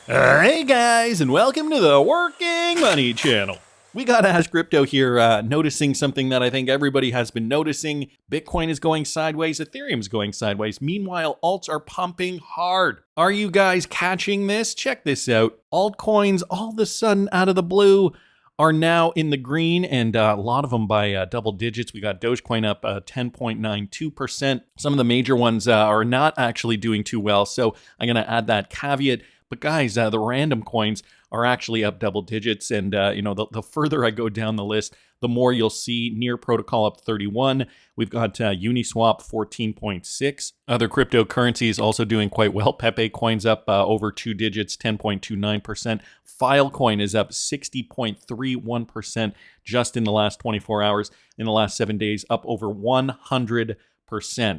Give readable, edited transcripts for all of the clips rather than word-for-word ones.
Hey guys, and welcome to the Working Money Channel. We got Ash Crypto here noticing something that I think everybody has been noticing. Bitcoin is going sideways, Ethereum is going sideways. Meanwhile, alts are pumping hard. Are you guys catching this? Check this out. Altcoins, all of a sudden, out of the blue, are now in the green, and a lot of them by double digits. We got Dogecoin up 10.92%. Some of the major ones are not actually doing too well, so I'm going to add that caveat. But guys, the random coins are actually up double digits, and the further I go down the list, the more you'll see. Near Protocol up 31. We've got Uniswap 14.6. Other cryptocurrencies also doing quite well. Pepe coin's up over two digits, 10.29%. Filecoin is up 60.31% just in the last 24 hours. In the last 7 days, up over 100%.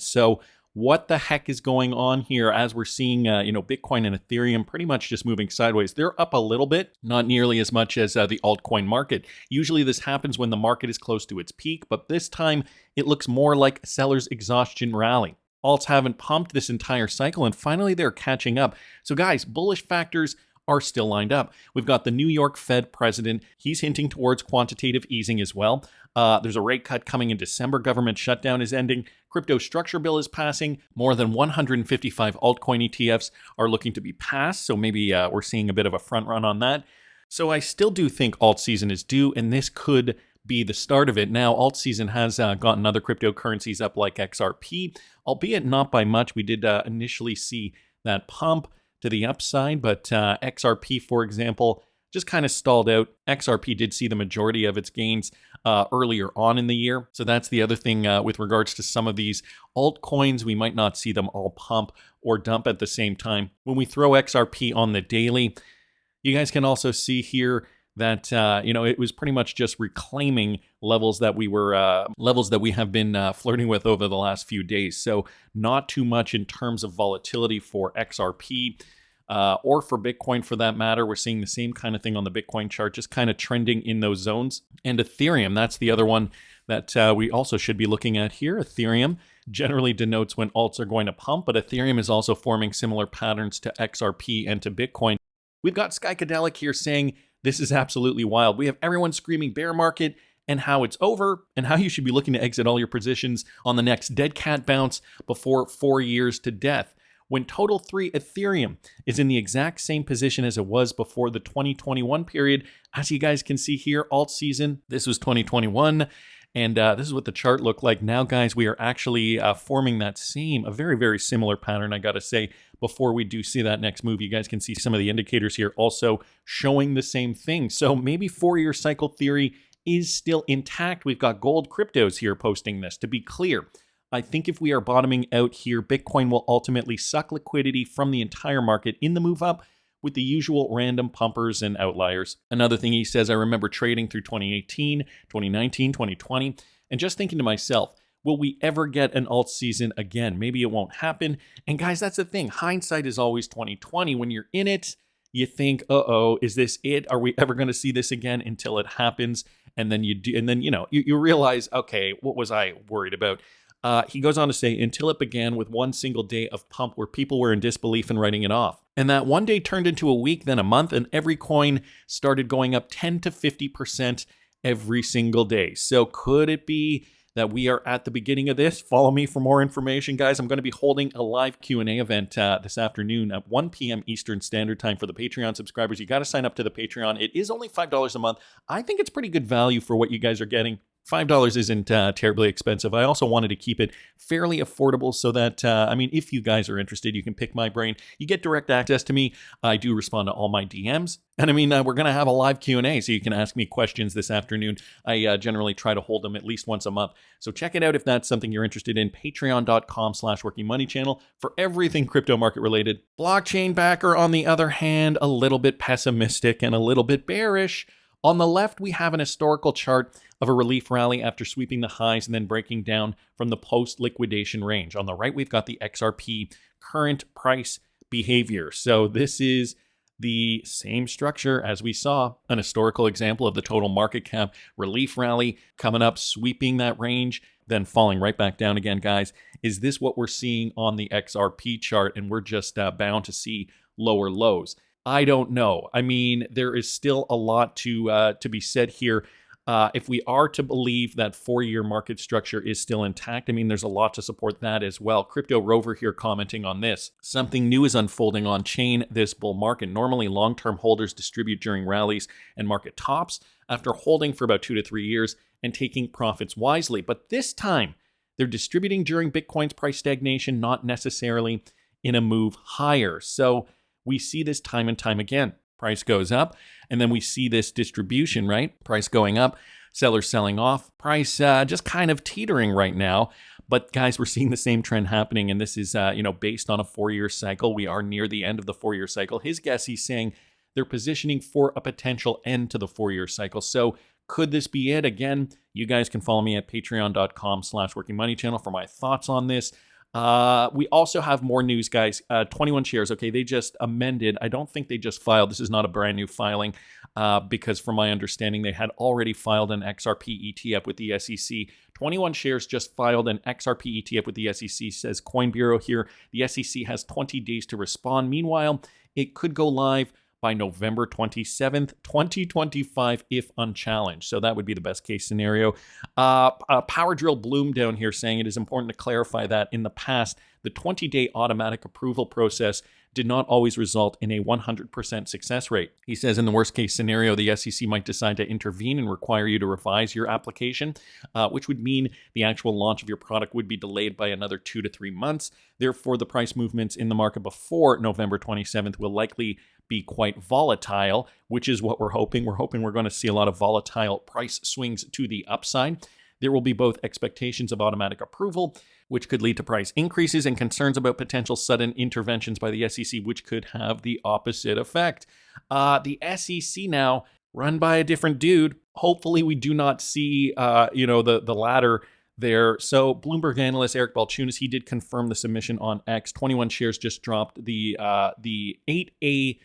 So what the heck is going on here as we're seeing, Bitcoin and Ethereum pretty much just moving sideways? They're up a little bit, not nearly as much as the altcoin market. Usually this happens when the market is close to its peak, but this time it looks more like a seller's exhaustion rally. Alts haven't pumped this entire cycle, and finally they're catching up. So guys, bullish factors are still lined up. We've got the New York Fed president. He's hinting towards quantitative easing as well. There's a rate cut coming in December. Government shutdown is ending. Crypto structure bill is passing. More than 155 altcoin ETFs are looking to be passed. So maybe we're seeing a bit of a front run on that. So I still do think Altseason is due, and this could be the start of it. Now, Altseason has gotten other cryptocurrencies up like XRP, albeit not by much. We did initially see that pump to the upside, but XRP, for example, just kind of stalled out. XRP did see the majority of its gains earlier on in the year. So that's the other thing with regards to some of these altcoins. We might not see them all pump or dump at the same time. When we throw XRP on the daily, you guys can also see here that it was pretty much just reclaiming levels that we have been flirting with over the last few days. So not too much in terms of volatility for XRP or for Bitcoin for that matter. We're seeing the same kind of thing on the Bitcoin chart, just kind of trending in those zones. And Ethereum, that's the other one that we also should be looking at here. Ethereum generally denotes when alts are going to pump, but Ethereum is also forming similar patterns to XRP and to Bitcoin. We've got Skykadelic here saying, this is absolutely wild. We have everyone screaming bear market and how it's over and how you should be looking to exit all your positions on the next dead cat bounce before 4 years to death. When Total 3 Ethereum is in the exact same position as it was before the 2021 period. As you guys can see here, Altseason, this was 2021. And this is what the chart looked like. Now, guys, we are actually forming that a very, very similar pattern, I got to say, before we do see that next move. You guys can see some of the indicators here also showing the same thing. So maybe 4-year cycle theory is still intact. We've got gold cryptos here posting this. To be clear, I think if we are bottoming out here, Bitcoin will ultimately suck liquidity from the entire market in the move up, with the usual random pumpers and outliers. Another thing he says, I remember trading through 2018, 2019, 2020, and just thinking to myself, will we ever get an alt season again? Maybe it won't happen. And guys, that's the thing. Hindsight is always 2020. When you're in it, you think, uh-oh, is this it? Are we ever going to see this again until it happens? And then you realize, okay, what was I worried about? He goes on to say, until it began with one single day of pump where people were in disbelief and writing it off. And that one day turned into a week, then a month, and every coin started going up 10 to 50% every single day. So could it be that we are at the beginning of this? Follow me for more information, guys. I'm going to be holding a live Q&A event this afternoon at 1 p.m. Eastern Standard Time for the Patreon subscribers. You got to sign up to the Patreon. It is only $5 a month. I think it's pretty good value for what you guys are getting. $5 isn't terribly expensive. I also wanted to keep it fairly affordable so that, if you guys are interested, you can pick my brain. You get direct access to me. I do respond to all my DMs. And we're going to have a live Q&A, so you can ask me questions this afternoon. I generally try to hold them at least once a month. So check it out if that's something you're interested in. Patreon.com/workingmoneychannel for everything crypto market related. Blockchain backer, on the other hand, a little bit pessimistic and a little bit bearish. On the left, we have an historical chart of a relief rally after sweeping the highs and then breaking down from the post-liquidation range. On the right, we've got the XRP current price behavior. So this is the same structure as we saw, an historical example of the total market cap relief rally coming up, sweeping that range, then falling right back down again, guys. Is this what we're seeing on the XRP chart? And we're just bound to see lower lows. I don't know. I mean, there is still a lot to be said here. If we are to believe that 4-year market structure is still intact, I mean, there's a lot to support that as well. Crypto Rover here commenting on this. Something new is unfolding on chain this bull market. Normally, long-term holders distribute during rallies and market tops after holding for about 2 to 3 years and taking profits wisely. But this time, they're distributing during Bitcoin's price stagnation, not necessarily in a move higher. So we see this time and time again. Price goes up, and then we see this distribution, right? Price going up, sellers selling off, price just kind of teetering right now. But guys, we're seeing the same trend happening, and this is based on a 4-year cycle. We are near the end of the 4-year cycle. His guess, he's saying they're positioning for a potential end to the 4-year cycle. So could this be it? Again, you guys can follow me at patreon.com/workingmoneychannel for my thoughts on this. We also have more news, guys. 21 shares. Okay, they just amended. I don't think they just filed. This is not a brand new filing because from my understanding, they had already filed an XRP ETF with the SEC. 21 shares just filed an XRP ETF with the SEC, says Coin Bureau here. The SEC has 20 days to respond. Meanwhile, it could go live by November 27th, 2025, if unchallenged. So that would be the best case scenario. Power Drill Bloom down here saying it is important to clarify that in the past, the 20-day automatic approval process did not always result in a 100% success rate. He says in the worst case scenario, the SEC might decide to intervene and require you to revise your application, which would mean the actual launch of your product would be delayed by another 2 to 3 months. Therefore, the price movements in the market before November 27th will likely be quite volatile, which is what we're hoping. We're hoping we're going to see a lot of volatile price swings to the upside. There will be both expectations of automatic approval, which could lead to price increases, and concerns about potential sudden interventions by the SEC, which could have the opposite effect. The SEC now, run by a different dude. Hopefully we do not see, the latter there. So Bloomberg analyst Eric Balchunas, he did confirm the submission on X. 21 shares just dropped the 8A,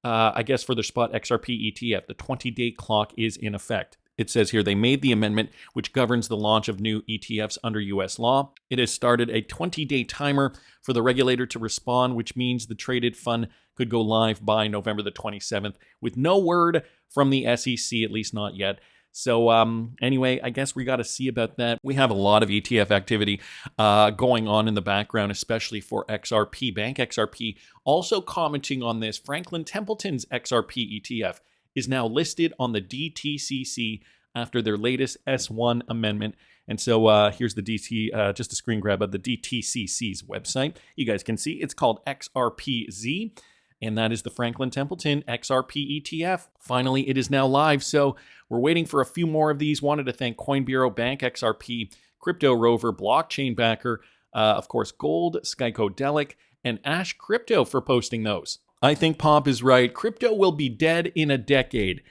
for their spot XRP ETF. The 20-day clock is in effect. It says here they made the amendment which governs the launch of new ETFs under U.S. law. It has started a 20-day timer for the regulator to respond, which means the traded fund could go live by November the 27th with no word from the SEC, at least not yet. So anyway, I guess we got to see about that. We have a lot of ETF activity going on in the background, especially for XRP. Bank XRP also commenting on this. Franklin Templeton's XRP ETF is now listed on the DTCC after their latest S1 amendment. And so here's the just a screen grab of the DTCC's website. You guys can see it's called XRPZ. And that is the Franklin Templeton XRP ETF. Finally, it is now live. So we're waiting for a few more of these. Wanted to thank Coin Bureau, Bank XRP, Crypto Rover, Blockchain Backer, of course, Gold, Skycodelic, and Ash Crypto for posting those. I think Pomp is right. Crypto will be dead in a decade.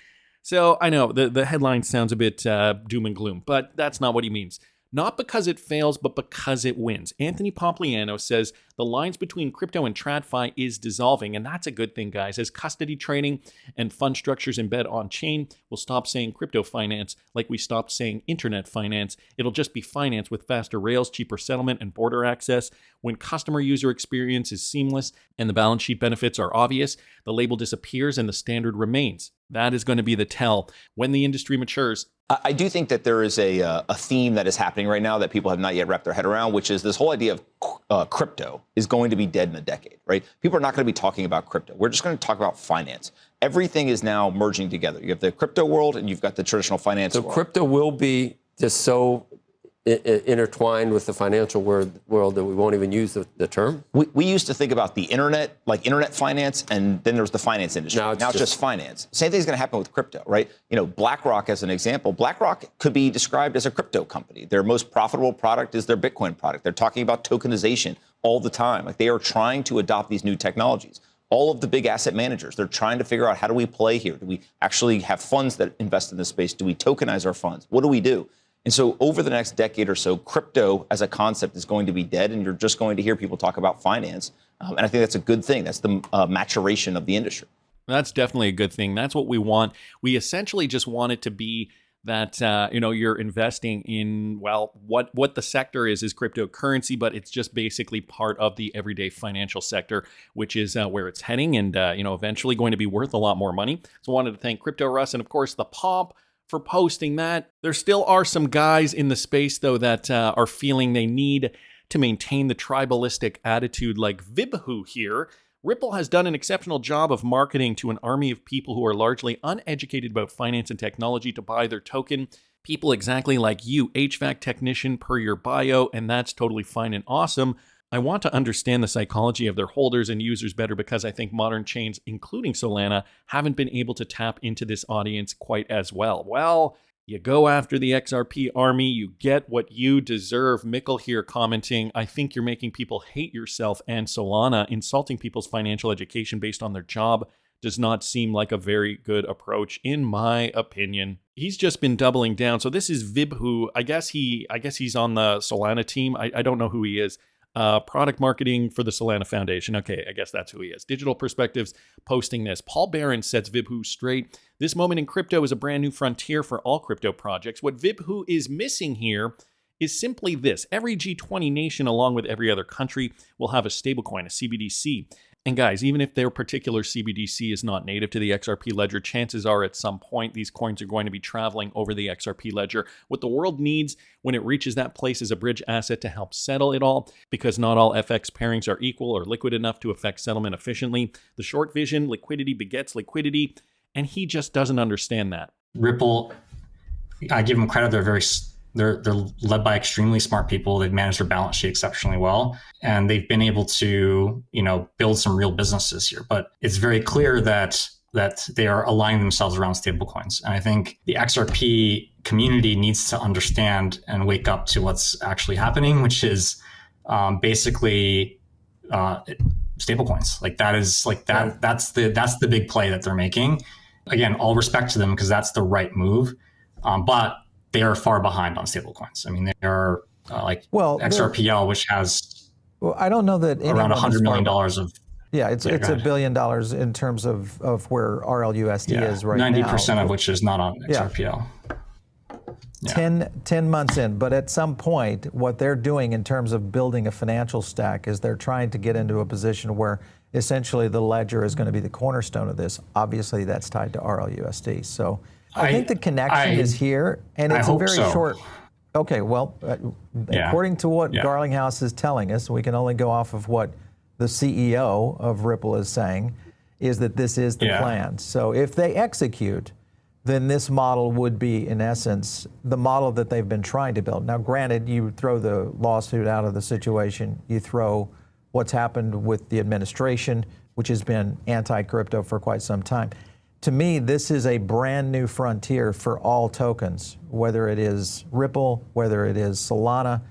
So I know the headline sounds a bit doom and gloom, but that's not what he means. Not because it fails, but because it wins. Anthony Pompliano says the lines between crypto and TradFi is dissolving, and that's a good thing, guys. As custody trading and fund structures embed on-chain, we'll stop saying crypto finance like we stopped saying internet finance. It'll just be finance with faster rails, cheaper settlement, and border access. When customer user experience is seamless and the balance sheet benefits are obvious, the label disappears and the standard remains. That is going to be the tell when the industry matures. I do think that there is a theme that is happening right now that people have not yet wrapped their head around, which is this whole idea of crypto is going to be dead in a decade, right? People are not going to be talking about crypto. We're just going to talk about finance. Everything is now merging together. You have the crypto world and you've got the traditional finance world. So crypto will be just so intertwined with the financial world that we won't even use the term? We used to think about the internet, like internet finance, and then there was the finance industry. Now it's just finance. Same thing's going to happen with crypto, right? BlackRock, as an example, BlackRock could be described as a crypto company. Their most profitable product is their Bitcoin product. They're talking about tokenization all the time. Like, they are trying to adopt these new technologies. All of the big asset managers, they're trying to figure out, how do we play here? Do we actually have funds that invest in this space? Do we tokenize our funds? What do we do? And so over the next decade or so, crypto as a concept is going to be dead, and you're just going to hear people talk about finance. And I think that's a good thing. That's the maturation of the industry. That's definitely a good thing. That's what we want. We essentially just want it to be that you're investing in, well, what the sector is cryptocurrency, but it's just basically part of the everyday financial sector, which is where it's heading, and eventually going to be worth a lot more money. So I wanted to thank Crypto Russ and of course the Pomp for posting that. There still are some guys in the space though that are feeling they need to maintain the tribalistic attitude, like Vibhu here. Ripple has done an exceptional job of marketing to an army of people who are largely uneducated about finance and technology to buy their token. People exactly like you, HVAC technician per your bio, and that's totally fine and awesome. I want to understand the psychology of their holders and users better because I think modern chains, including Solana, haven't been able to tap into this audience quite as well. Well, you go after the XRP army, you get what you deserve. Mikkel here commenting, I think you're making people hate yourself and Solana. Insulting people's financial education based on their job does not seem like a very good approach, in my opinion. He's just been doubling down. So this is Vibhu. I guess he's on the Solana team. I don't know who he is. Product marketing for the Solana Foundation. Okay, I guess that's who he is. Digital Perspectives posting this. Paul Barron sets Vibhu straight. This moment in crypto is a brand new frontier for all crypto projects. What Vibhu is missing here is simply this. Every G20 nation, along with every other country, will have a stablecoin, a CBDC. And guys, even if their particular CBDC is not native to the XRP ledger, chances are at some point these coins are going to be traveling over the XRP ledger. What the world needs when it reaches that place is a bridge asset to help settle it all, because not all FX pairings are equal or liquid enough to affect settlement efficiently. The short vision, liquidity begets liquidity, and he just doesn't understand that. Ripple, I give them credit, they're led by extremely smart people. They've managed their balance sheet exceptionally well, and they've been able to, build some real businesses here. But it's very clear that they are aligning themselves around stablecoins. And I think the XRP community needs to understand and wake up to what's actually happening, which is basically stablecoins. That's the big play that they're making. Again, all respect to them because that's the right move. But they are far behind on stablecoins. I mean, they are XRPL, which has I don't know that around $100 million of. Yeah, it's $1 billion in terms of where RLUSD is right 90% now. 90% of which is not on XRPL. Yeah. 10 months in, but at some point, what they're doing in terms of building a financial stack is they're trying to get into a position where essentially the ledger is going to be the cornerstone of this. Obviously, that's tied to RLUSD. So I think the connection is here, and it's a very short. Okay, well, according to what Garlinghouse is telling us, we can only go off of what the CEO of Ripple is saying, is that this is the plan. So if they execute, then this model would be, in essence, the model that they've been trying to build. Now, granted, you throw the lawsuit out of the situation, you throw what's happened with the administration, which has been anti-crypto for quite some time. To me, this is a brand new frontier for all tokens, whether it is Ripple, whether it is Solana,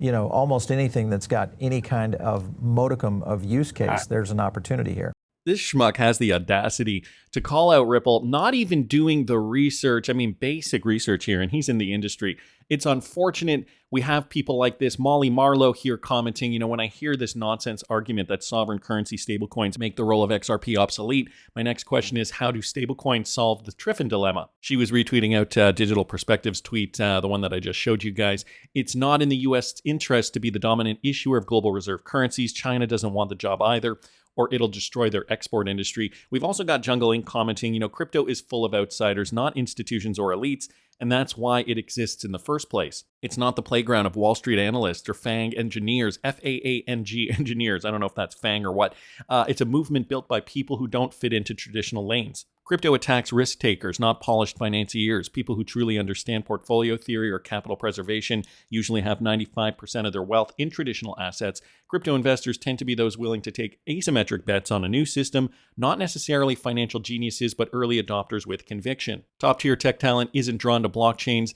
almost anything that's got any kind of modicum of use case, there's an opportunity here. This schmuck has the audacity to call out Ripple, not even doing the research. I mean, basic research here, and he's in the industry. It's unfortunate we have people like this. Molly Marlowe here commenting, when I hear this nonsense argument that sovereign currency stablecoins make the role of XRP obsolete, my next question is, how do stablecoins solve the Triffin dilemma? She was retweeting out Digital Perspectives tweet, the one that I just showed you guys. It's not in the U.S. interest to be the dominant issuer of global reserve currencies. China doesn't want the job either, or it'll destroy their export industry. We've also got Jungle Inc. commenting, crypto is full of outsiders, not institutions or elites, and that's why it exists in the first place. It's not the playground of Wall Street analysts or FANG engineers, F-A-A-N-G engineers. I don't know if that's FANG or what. It's a movement built by people who don't fit into traditional lanes. Crypto attacks risk takers, not polished financiers. People who truly understand portfolio theory or capital preservation usually have 95% of their wealth in traditional assets. Crypto investors tend to be those willing to take asymmetric bets on a new system, not necessarily financial geniuses, but early adopters with conviction. Top-tier tech talent isn't drawn to blockchains.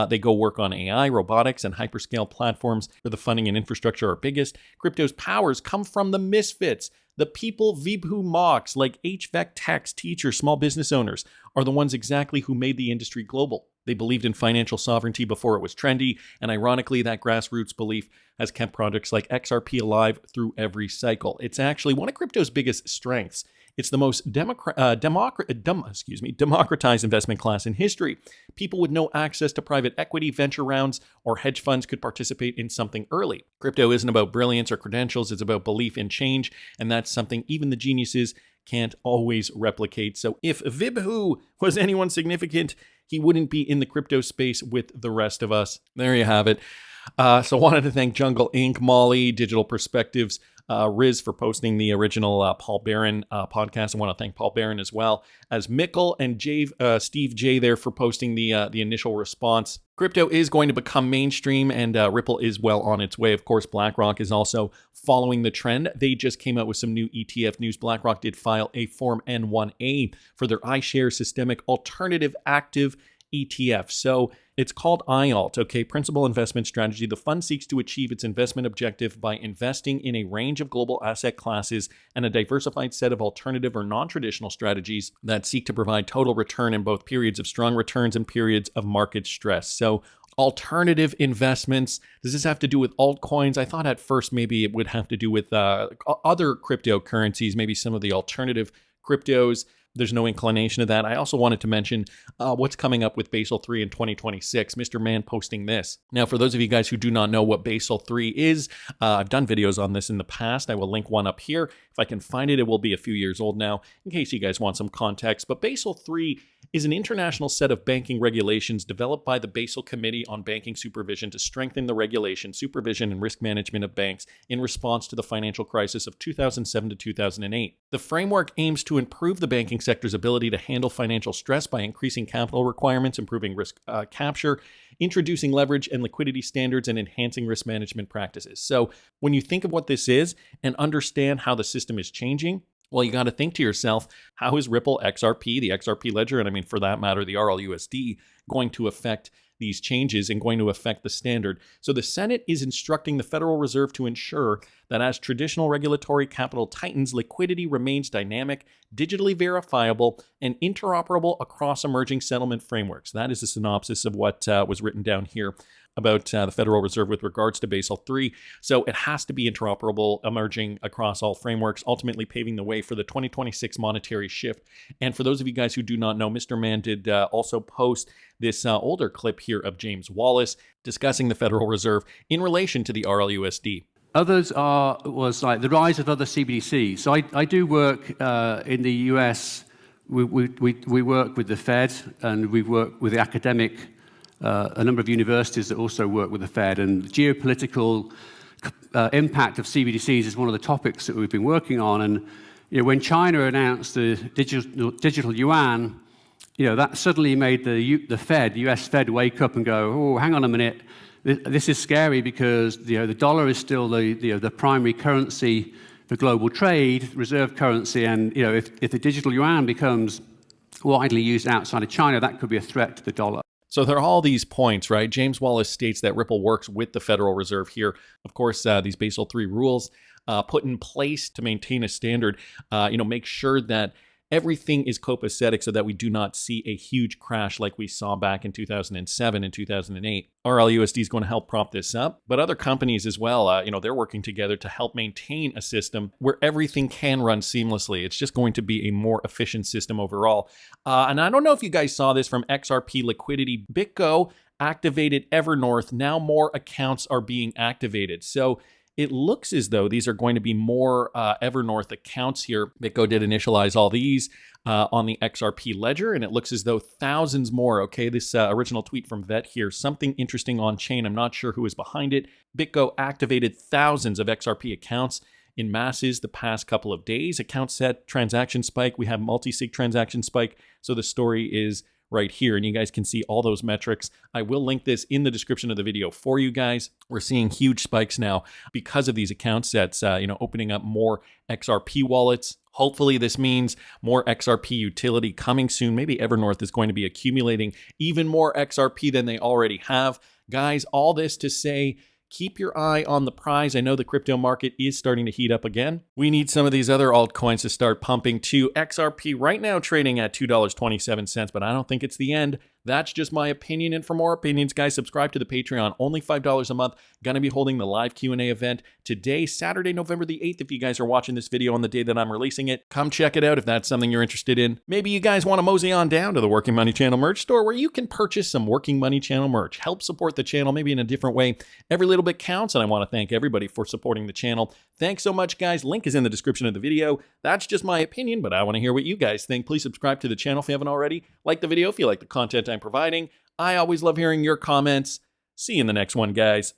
They go work on AI, robotics, and hyperscale platforms where the funding and infrastructure are biggest. Crypto's powers come from the misfits. The people Vibhu mocks, like HVAC techs, teachers, small business owners, are the ones exactly who made the industry global. They believed in financial sovereignty before it was trendy, and ironically, that grassroots belief has kept projects like XRP alive through every cycle. It's actually one of crypto's biggest strengths It's the most democratized investment class in history. People with no access to private equity, venture rounds, or hedge funds could participate in something early. Crypto isn't about brilliance or credentials, it's about belief in change, and that's something even the geniuses can't always replicate. So if Vibhu was anyone significant, he wouldn't be in the crypto space with the rest of us. There you have it. So wanted to thank Jungle Inc., Molly, Digital Perspectives, Riz for posting the original Paul Barron podcast. I want to thank Paul Barron as well as Mikkel and Steve J there for posting the initial response. Crypto is going to become mainstream, and Ripple is well on its way. Of course, BlackRock is also following the trend. They just came out with some new ETF news. BlackRock did file a Form N1A for their iShares Systemic Alternative Active ETF. So it's called IALT, okay, Principal Investment Strategy. The fund seeks to achieve its investment objective by investing in a range of global asset classes and a diversified set of alternative or non-traditional strategies that seek to provide total return in both periods of strong returns and periods of market stress. So alternative investments, does this have to do with altcoins? I thought at first maybe it would have to do with other cryptocurrencies, maybe some of the alternative cryptos. There's no inclination of that. I also wanted to mention what's coming up with Basil III in 2026. Mr. Mann posting this. Now, for those of you guys who do not know what Basil III is, I've done videos on this in the past. I will link one up here. If I can find it, it will be a few years old now, in case you guys want some context. But Basil III is an international set of banking regulations developed by the Basel Committee on Banking Supervision to strengthen the regulation, supervision, and risk management of banks in response to the financial crisis of 2007 to 2008. The framework aims to improve the banking sector's ability to handle financial stress by increasing capital requirements, improving risk capture, introducing leverage and liquidity standards, and enhancing risk management practices. So when you think of what this is and understand how the system is changing, well, you got to think to yourself, how is Ripple XRP, the XRP ledger, and I mean, for that matter, the RLUSD, going to affect these changes and going to affect the standard? So the Senate is instructing the Federal Reserve to ensure that as traditional regulatory capital tightens, liquidity remains dynamic, digitally verifiable, and interoperable across emerging settlement frameworks. That is a synopsis of what was written down here about the Federal Reserve with regards to Basel III. So it has to be interoperable, emerging across all frameworks, ultimately paving the way for the 2026 monetary shift. And for those of you guys who do not know, Mr. Mann did also post this older clip here of James Wallace discussing the Federal Reserve in relation to the RLUSD. Others was like the rise of other CBDCs. So I do work in the US. We work with the Fed, and we work with the academic, a number of universities that also work with the Fed. And the geopolitical impact of CBDCs is one of the topics that we've been working on. And when China announced the digital yuan, that suddenly made the US Fed, wake up and go, oh, hang on a minute. This is scary because the dollar is still the primary currency for global trade, reserve currency, and if the digital yuan becomes widely used outside of China, that could be a threat to the dollar. So there are all these points, right? James Wallace states that Ripple works with the Federal Reserve here. Of course, these Basel III rules put in place to maintain a standard, make sure that everything is copacetic so that we do not see a huge crash like we saw back in 2007 and 2008. RLUSD is going to help prop this up, but other companies as well, they're working together to help maintain a system where everything can run seamlessly. It's just going to be a more efficient system overall. And I don't know if you guys saw this from XRP Liquidity. BitGo activated Evernorth. Now more accounts are being activated. So it looks as though these are going to be more Evernorth accounts here. BitGo did initialize all these on the XRP ledger, and it looks as though thousands more. Okay, this original tweet from Vet here, something interesting on chain. I'm not sure who is behind it. BitGo activated thousands of XRP accounts in masses the past couple of days. Account set, transaction spike. We have multi-sig transaction spike. So the story is right here, and you guys can see all those metrics. I will link this in the description of the video for you guys. We're seeing huge spikes now because of these account sets, opening up more XRP wallets. Hopefully this means more XRP utility coming soon. Maybe Evernorth is going to be accumulating even more XRP than they already have. Guys, all this to say, keep your eye on the prize. I know the crypto market is starting to heat up again. We need some of these other altcoins to start pumping too. XRP right now trading at $2.27, but I don't think it's the end. That's just my opinion. And for more opinions, guys, subscribe to the Patreon. Only $5 a month. Going to be holding the live Q&A event today, Saturday, November the 8th. If you guys are watching this video on the day that I'm releasing it, come check it out if that's something you're interested in. Maybe you guys want to mosey on down to the Working Money Channel merch store where you can purchase some Working Money Channel merch. Help support the channel maybe in a different way. Every little bit counts, and I want to thank everybody for supporting the channel. Thanks so much, guys. Link is in the description of the video. That's just my opinion, but I want to hear what you guys think. Please subscribe to the channel if you haven't already. Like the video if you like the content I'm providing. I always love hearing your comments. See you in the next one, guys.